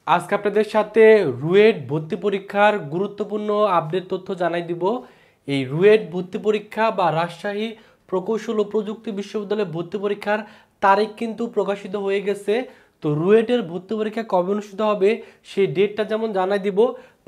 আজকে আপনাদের সাথে রুয়েট ভর্তি পরীক্ষার গুরুত্বপূর্ণ আপডেট তথ্য জানাই দিব। এই রুয়েট ভর্তি পরীক্ষা বা রাজশাহী প্রকৌশল ও প্রযুক্তি বিশ্ববিদ্যালয়ে ভর্তি পরীক্ষার তারিখ কিন্তু প্রকাশিত হয়ে গেছে। তো রুয়েটের ভর্তি পরীক্ষা কবে অনুষ্ঠিত হবে সেই ডেটটা যেমন জানাই দিব,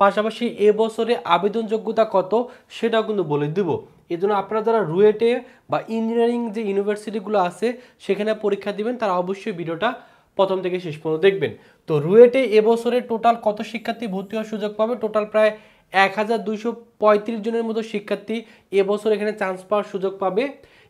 পাশাপাশি এবছরে আবেদন যোগ্যতা কত সেটাও কিন্তু বলে দিব। এই জন্য আপনারা যারা রুয়েটে বা ইঞ্জিনিয়ারিং যে ইউনিভার্সিটিগুলো আছে সেখানে পরীক্ষা দিবেন তারা অবশ্যই ভিডিওটা প্রথম থেকে শেষ পর্যন্ত দেখবেন। তো রুয়েটে এবছরে টোটাল কত শিক্ষার্থী ভর্তি হওয়ার সুযোগ পাবে? টোটাল প্রায় 1235 জনের মতো শিক্ষার্থী এবছর এখানে চান্স পাওয়ার সুযোগ পাবে।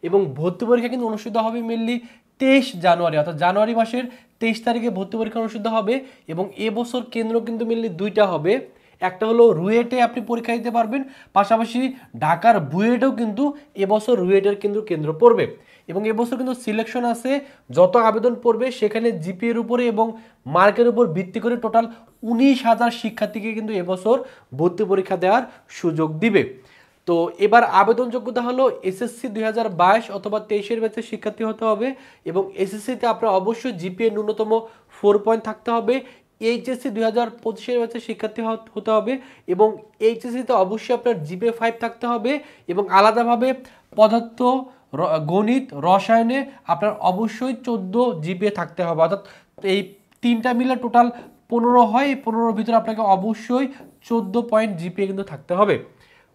এবং ভর্তি পরীক্ষা কিন্তু অনুষ্ঠিত হবে মেনলি 23 জানুয়ারি, অর্থাৎ জানুয়ারি মাসের 23 তারিখে ভর্তি পরীক্ষা অনুষ্ঠিত হবে। এবং এবছর কেন্দ্র কিন্তু মেনলি দুইটা হবে, একটা হলো রুয়েটে আপনি পরীক্ষা দিতে পারবেন, পাশাপাশি ঢাকার বুয়েটেও কিন্তু এবছর রুয়েটের কেন্দ্র পড়বে। এবং এবছর কিন্তু সিলেকশন আছে, যত আবেদন পড়বে সেখানে জিপিএর উপরে এবং মার্কের উপর ভিত্তি করে টোটাল 19,000 শিক্ষার্থীকে কিন্তু এবছর ভর্তি পরীক্ষা দেওয়ার সুযোগ দিবে। তো এবার আবেদন যোগ্যতা হলো এসএসসি 2022 অথবা 23-এর ব্যাচের শিক্ষার্থী হতে হবে। এবং এসএসসিতে আপনার অবশ্যই জিপিএ ন্যূনতম 4 পয়েন্ট থাকতে হবে। এইচএসসি 2025-এর ব্যাচের শিক্ষার্থী হতে হবে এবং এইচএসসিতে অবশ্যই আপনার জিপিএ 5 থাকতে হবে। এবং আলাদাভাবে পদার্থ, গণিত, রসায়নে আপনার অবশ্যই 14 জিপিএ থাকতে হবে, অর্থাৎ এই তিনটা মিলে টোটাল 15 হয়। এই 15-র ভিতরে আপনাকে অবশ্যই 14 পয়েন্ট জিপিএ কিন্তু থাকতে হবে।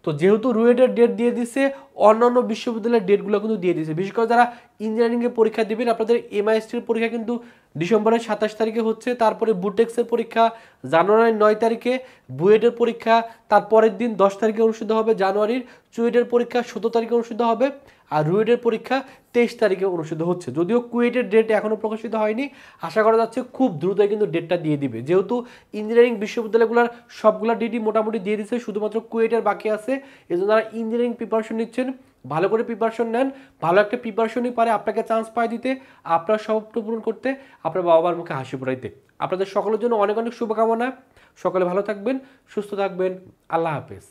তো যেহেতু রুয়েটের ডেট দিয়ে দিছে, অন্যান্য বিশ্ববিদ্যালয়ের ডেটগুলো কিন্তু দিয়ে দিয়েছে। বিশেষ করে যারা ইঞ্জিনিয়ারিংয়ে পরীক্ষা দিবেন, আপনাদের এমআইএসটির পরীক্ষা কিন্তু ডিসেম্বরের 27 তারিখে হচ্ছে, তারপরে বুটেক্সের পরীক্ষা জানুয়ারির 9 তারিখে, বুয়েটের পরীক্ষা তার পরের দিন 10 তারিখে অনুষ্ঠিত হবে জানুয়ারির, চুয়েটের পরীক্ষা 17 তারিখে অনুষ্ঠিত হবে, আর রুয়েটের পরীক্ষা 23 তারিখে অনুষ্ঠিত হচ্ছে। যদিও কুয়েটের ডেট এখনও প্রকাশিত হয়নি, আশা করা যাচ্ছে খুব দ্রুতই কিন্তু ডেটটা দিয়ে দিবে। যেহেতু ইঞ্জিনিয়ারিং বিশ্ববিদ্যালয়গুলোর সবগুলা ডেটই মোটামুটি দিয়ে দিচ্ছে, শুধুমাত্র কুয়েটের বাকি আছে। এই জন্য যারা ইঞ্জিনিয়ারিং প্রিপারেশন নিচ্ছেন ভালো করে প্রিপারেশন নেন, ভালো একটা প্রিপারেশনই পারে আপনাকে চান্স পাই দিতে, আপনার স্বপ্ন পূরণ করতে, আপনার বাবা মার মুখে হাসি ফোটাইতে। আপনাদের সকলের জন্য অনেক অনেক শুভকামনা। সকলে ভালো থাকবেন, সুস্থ থাকবেন। আল্লাহ হাফেজ।